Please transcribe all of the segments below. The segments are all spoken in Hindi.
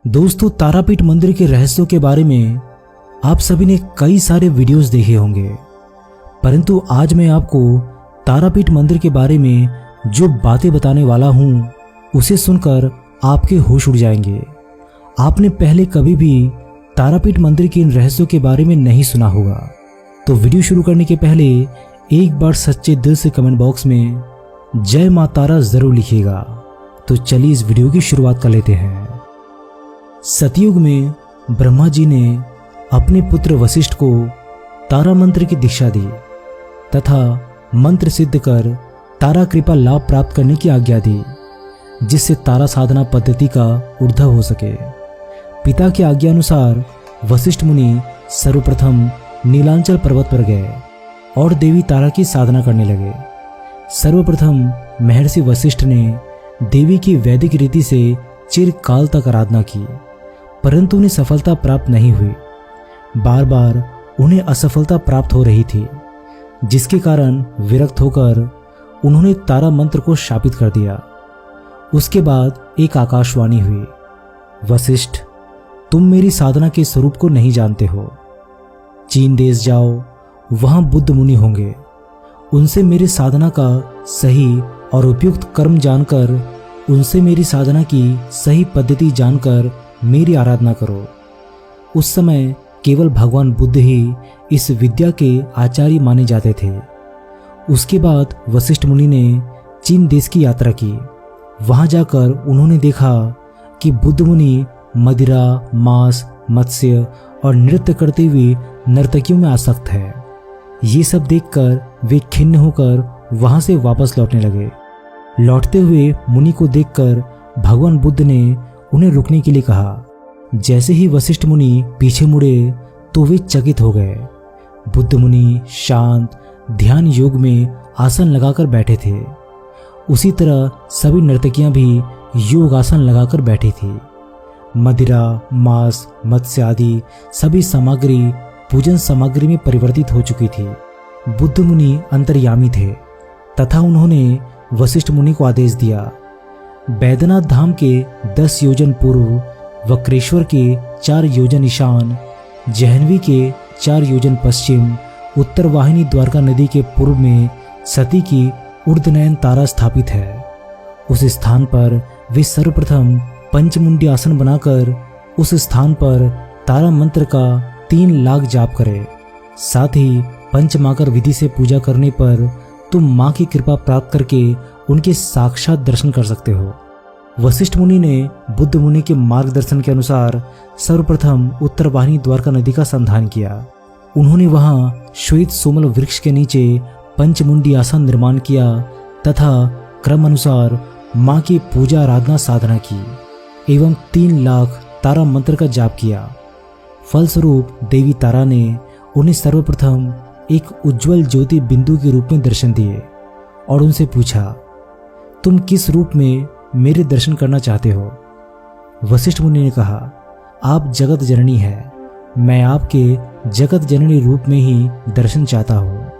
दोस्तों, तारापीठ मंदिर के रहस्यों के बारे में आप सभी ने कई सारे वीडियोस देखे होंगे, परंतु आज मैं आपको तारापीठ मंदिर के बारे में जो बातें बताने वाला हूँ उसे सुनकर आपके होश उड़ जाएंगे। आपने पहले कभी भी तारापीठ मंदिर के इन रहस्यों के बारे में नहीं सुना होगा, तो वीडियो शुरू करने के पहले एक बार सच्चे दिल से कमेंट बॉक्स में जय मां तारा जरूर लिखिएगा। तो चलिए इस वीडियो की शुरुआत कर लेते हैं। सतयुग में ब्रह्मा जी ने अपने पुत्र वशिष्ठ को तारा मंत्र की दीक्षा दी तथा मंत्र सिद्ध कर तारा कृपा लाभ प्राप्त करने की आज्ञा दी, जिससे तारा साधना पद्धति का उद्भव हो सके। पिता की आज्ञा अनुसार वशिष्ठ मुनि सर्वप्रथम नीलांचल पर्वत पर गए और देवी तारा की साधना करने लगे। सर्वप्रथम महर्षि वशिष्ठ ने देवी की वैदिक रीति से चिरकाल तक आराधना की, परंतु उन्हें सफलता प्राप्त नहीं हुई। बार बार उन्हें असफलता प्राप्त हो रही थी, जिसके कारण विरक्त होकर उन्होंने तारा मंत्र को शापित कर दिया। उसके बाद एक आकाशवाणी हुई, वशिष्ठ, तुम मेरी साधना के स्वरूप को नहीं जानते हो। चीन देश जाओ, वहां बुद्ध मुनि होंगे, उनसे मेरी साधना का सही और उपयुक्त कर्म जानकर, उनसे मेरी साधना की सही पद्धति जानकर मेरी आराधना करो। उस समय केवल भगवान बुद्ध ही इस विद्या के आचार्य माने जाते थे। उसके बाद वशिष्ठ मुनि ने चीन देश की यात्रा की। वहां जाकर उन्होंने देखा कि बुद्ध मुनि मदिरा, मांस, मत्स्य और नृत्य करते हुए नर्तकियों में आसक्त है। ये सब देखकर वे खिन्न होकर वहां से वापस लौटने लगे। लौटते हुए मुनि को देखकर भगवान बुद्ध ने उन्हें रुकने के लिए कहा। जैसे ही वशिष्ठ मुनि पीछे मुड़े तो वे चकित हो गए। बुद्ध मुनि शांत ध्यान योग में आसन लगाकर बैठे थे। उसी तरह सभी नर्तकियां भी योग आसन लगाकर बैठी थी। मदिरा, मांस, मत्स्य आदि सभी सामग्री पूजन सामग्री में परिवर्तित हो चुकी थी। बुद्ध मुनि अंतर्यामी थे तथा उन्होंने वशिष्ठ मुनि को आदेश दिया, बैद्यनाथ धाम के 10 योजन पूर्व, वक्रेश्वर के 4 योजन ईशान, जहन्वी के 4 योजन पश्चिम, उत्तर वाहिनी द्वारका नदी के पूर्व में सती की ऊर्ध्वनयन तारा स्थापित है। उस स्थान पर वे सर्वप्रथम पंचमुंडी आसन बनाकर उस स्थान पर तारा मंत्र का 3 लाख जाप करें। साथ ही पंचमाकर विधि से पूजा करने पर तुम मां की कृपा प्राप्त करके उनके साक्षात दर्शन कर सकते हो। वशिष्ठ मुनि ने बुद्ध मुनि के मार्गदर्शन के अनुसार सर्वप्रथम उत्तर वाहिनी द्वारका नदी का संधान किया। उन्होंने वहां श्वेत सोमल वृक्ष के नीचे पंचमुंडी आसन निर्माण किया तथा क्रम अनुसार मां की पूजा आराधना साधना की एवं 3 लाख तारा मंत्र का जाप किया। फलस्वरूप देवी तारा ने उन्हें सर्वप्रथम एक उज्जवल ज्योति बिंदु के रूप में दर्शन दिए और उनसे पूछा, तुम किस रूप में मेरे दर्शन करना चाहते हो? वशिष्ठ मुनि ने कहा, आप जगत जननी है, मैं आपके जगत जननी रूप में ही दर्शन चाहता हूँ।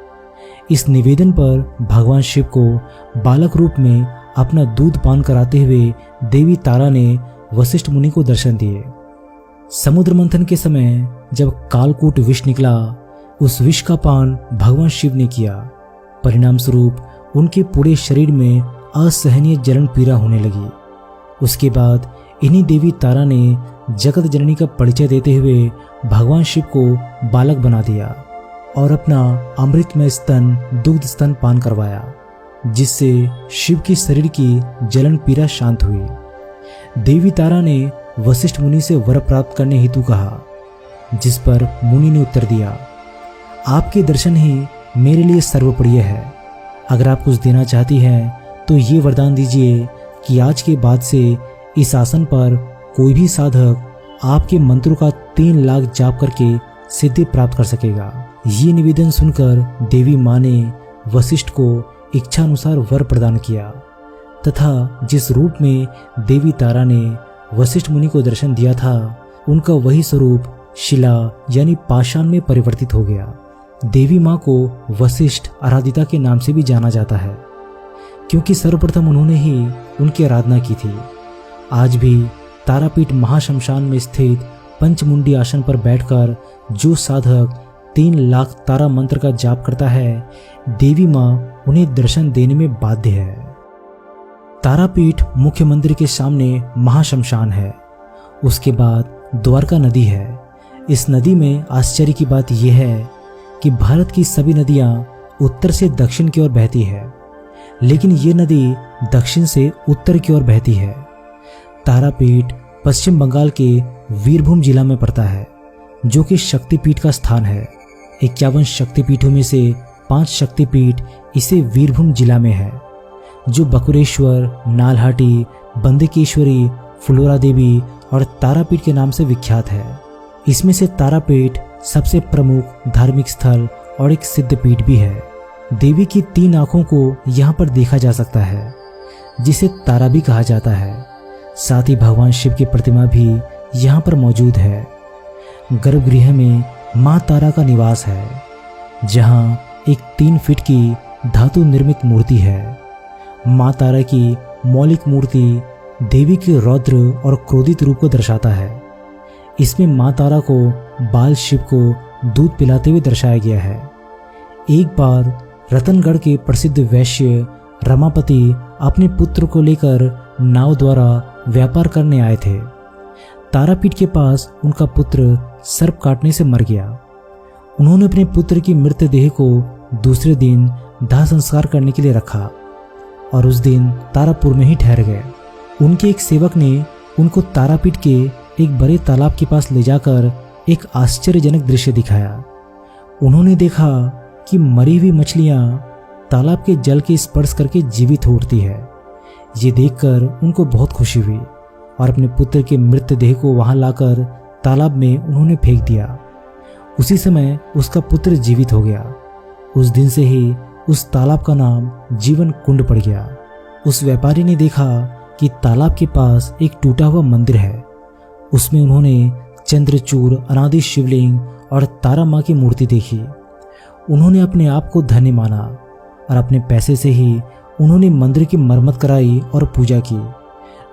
इस निवेदन पर भगवान शिव को बालक रूप में अपना दूध पान कराते हुए देवी तारा ने वशिष्ठ मुनि को दर्शन दिए। समुद्र मंथन के समय जब कालकूट विष निकला, उस विष का पान भगवान शिव ने किया। परिणाम स्वरूप उनके पूरे शरीर में असहनीय जलन पीड़ा होने लगी। उसके बाद इन्हीं देवी तारा ने जगत जननी का परिचय देते हुए भगवान शिव को बालक बना दिया और अपना अमृतमय स्तन दुग्ध स्तन पान करवाया, जिससे शिव की शरीर की जलन पीड़ा शांत हुई। देवी तारा ने वशिष्ठ मुनि से वर प्राप्त करने हेतु कहा, जिस पर मुनि ने उत्तर दिया, आपके दर्शन ही मेरे लिए सर्वप्रिय है। अगर आप कुछ देना चाहती हैं तो ये वरदान दीजिए कि आज के बाद से इस आसन पर कोई भी साधक आपके मंत्रों का 3 लाख जाप करके सिद्धि प्राप्त कर सकेगा। ये निवेदन सुनकर देवी मां ने वशिष्ठ को इच्छा अनुसार वर प्रदान किया तथा जिस रूप में देवी तारा ने वशिष्ठ मुनि को दर्शन दिया था, उनका वही स्वरूप शिला यानी पाषाण में परिवर्तित हो गया। देवी मां को वशिष्ठ आराधिता के नाम से भी जाना जाता है, क्योंकि सर्वप्रथम उन्होंने ही उनकी आराधना की थी। आज भी तारापीठ महाशमशान में स्थित पंचमुंडी आसन पर बैठकर जो साधक 3 लाख तारा मंत्र का जाप करता है, देवी माँ उन्हें दर्शन देने में बाध्य है। तारापीठ मुख्य मंदिर के सामने महाशमशान है। उसके बाद द्वारका नदी है। इस नदी में आश्चर्य की बात यह है कि भारत की सभी नदियां उत्तर से दक्षिण की ओर बहती है, लेकिन ये नदी दक्षिण से उत्तर की ओर बहती है। तारापीठ पश्चिम बंगाल के वीरभूम जिला में पड़ता है, जो कि शक्तिपीठ का स्थान है। 51 शक्तिपीठों में से 5 शक्तिपीठ इसे वीरभूम जिला में है, जो बकुरेश्वर, नालहाटी, बंदकेश्वरी, फुलोरा देवी और तारापीठ के नाम से विख्यात है। इसमें से तारापीठ सबसे प्रमुख धार्मिक स्थल और एक सिद्ध पीठ भी है। देवी की 3 आंखों को यहाँ पर देखा जा सकता है, जिसे तारा भी कहा जाता है। साथ ही भगवान शिव की प्रतिमा भी यहाँ पर मौजूद है। गर्भगृह में माँ तारा का निवास है, जहाँ एक 3 फीट की धातु निर्मित मूर्ति है। माँ तारा की मौलिक मूर्ति देवी के रौद्र और क्रोधित रूप को दर्शाता है। इसमें माँ तारा को बाल शिव को दूध पिलाते हुए दर्शाया गया है। एक बार रतनगढ़ के प्रसिद्ध वैश्य रमापति अपने पुत्र को लेकर नाव द्वारा व्यापार करने आए थे। तारापीठ के पास उनका पुत्र सर्प काटने से मर गया। उन्होंने अपने पुत्र की मृतदेह को दूसरे दिन दाह संस्कार करने के लिए रखा और उस दिन तारापुर में ही ठहर गए। उनके एक सेवक ने उनको तारापीठ के एक बड़े तालाब के पास ले जाकर एक आश्चर्यजनक दृश्य दिखाया। उन्होंने देखा कि मरी हुई मछलियां तालाब के जल के स्पर्श करके जीवित हो उठती है। ये देखकर उनको बहुत खुशी हुई और अपने पुत्र के मृतदेह को वहां लाकर तालाब में उन्होंने फेंक दिया। उसी समय उसका पुत्र जीवित हो गया। उस दिन से ही उस तालाब का नाम जीवन कुंड पड़ गया। उस व्यापारी ने देखा कि तालाब के पास एक टूटा हुआ मंदिर है। उसमें उन्होंने चंद्रचूड़, अनादि शिवलिंग और तारा माँ की मूर्ति देखी। उन्होंने अपने आप को धन्य माना और अपने पैसे से ही उन्होंने मंदिर की मरम्मत कराई और पूजा की।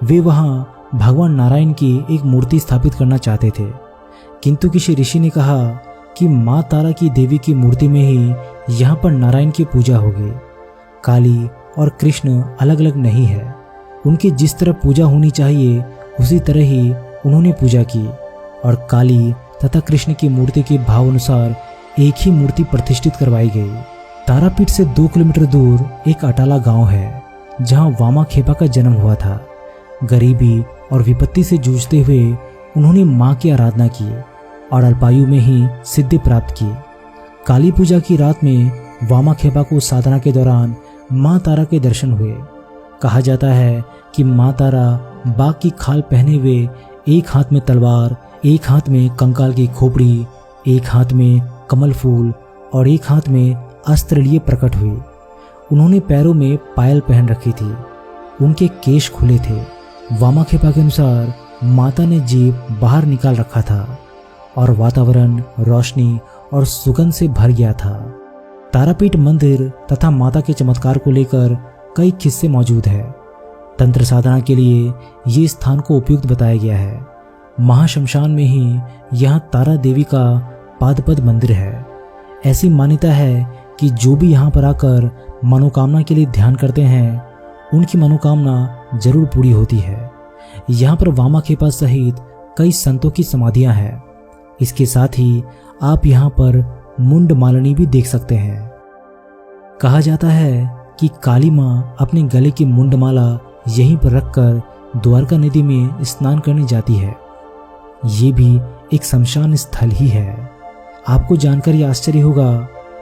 वे वहाँ भगवान नारायण की एक मूर्ति स्थापित करना चाहते थे, किंतु किसी ऋषि ने कहा कि माँ तारा की देवी की मूर्ति में ही यहाँ पर नारायण की पूजा होगी। काली और कृष्ण अलग अलग नहीं है। उनकी जिस तरह पूजा होनी चाहिए उसी तरह ही उन्होंने पूजा की और काली तथा कृष्ण की मूर्ति के भाव अनुसार एक ही मूर्ति प्रतिष्ठित करवाई गई। तारापीठ से 2 किलोमीटर दूर एक अटाला गांव है, जहां वामा खेपा का जन्म हुआ था। गरीबी और विपत्ति से जूझते हुए उन्होंने मां की आराधना की और अल्पायु में ही सिद्धि प्राप्त की। काली पूजा की रात में वामा खेपा को साधना के दौरान मां तारा के दर्शन हुए। कहा जाता है कि मां तारा बाघ की खाल पहने हुए, एक हाथ में तलवार, एक हाथ में कंकाल की खोपड़ी, एक हाथ में कमल फूल और एक हाथ में अस्त्र लिए प्रकट हुई। उन्होंने पैरों में पायल पहन रखी थी। उनके केश खुले थे। वामाखेपा के अनुसार माता ने जीभ बाहर निकाल रखा था और वातावरण रोशनी और सुगंध से भर गया था। तारापीठ मंदिर तथा माता के चमत्कार को लेकर कई किस्से मौजूद है। तंत्र साधना के लिए ये स्थान को उपयुक्त बताया गया है। महाशमशान में ही यहाँ तारा देवी का पादपद मंदिर है। ऐसी मान्यता है कि जो भी यहाँ पर आकर मनोकामना के लिए ध्यान करते हैं, उनकी मनोकामना जरूर पूरी होती है। यहाँ पर वामाखेपा सहित कई संतों की समाधियाँ हैं। इसके साथ ही आप यहाँ पर मुंड मालिनी भी देख सकते हैं। कहा जाता है कि काली माँ अपने गले की मुंडमाला यहीं पर रखकर द्वारका नदी में स्नान करने जाती है। ये भी एक शमशान स्थल ही है। आपको जानकर यह आश्चर्य होगा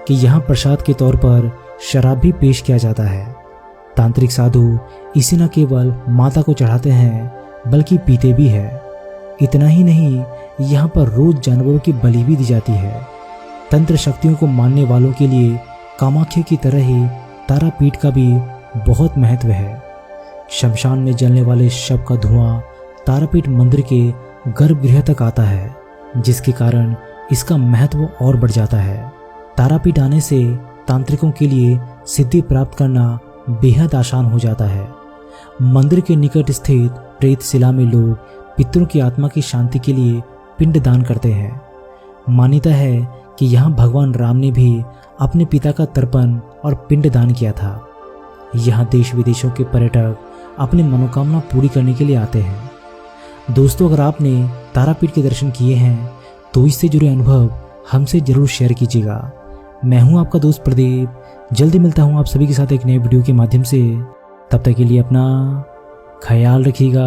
कि यहाँ प्रसाद के तौर पर शराब भी पेश किया जाता है। तांत्रिक साधु इसे न केवल माता को चढ़ाते हैं बल्कि पीते भी है। इतना ही नहीं, यहाँ पर रोज जानवरों की बलि भी दी जाती है। तंत्र शक्तियों को मानने वालों के लिए कामाख्या की तरह ही तारापीठ का भी बहुत महत्व है। शमशान में जलने वाले शव का धुआं तारापीठ मंदिर के गर्भगृह तक आता है, जिसके कारण इसका महत्व और बढ़ जाता है। तारापीठ आने से तांत्रिकों के लिए सिद्धि प्राप्त करना बेहद आसान हो जाता है। मंदिर के निकट स्थित प्रेतशिला में लोग पितरों की आत्मा की शांति के लिए पिंड दान करते हैं। मान्यता है कि यहाँ भगवान राम ने भी अपने पिता का तर्पण और पिंड दान किया था। यहाँ देश विदेशों के पर्यटक अपनी मनोकामना पूरी करने के लिए आते हैं। दोस्तों, अगर आपने तारापीठ के दर्शन किए हैं तो इससे जुड़े अनुभव हमसे जरूर शेयर कीजिएगा। मैं हूं आपका दोस्त प्रदीप। जल्दी मिलता हूं आप सभी के साथ एक नए वीडियो के माध्यम से। तब तक के लिए अपना ख्याल रखिएगा।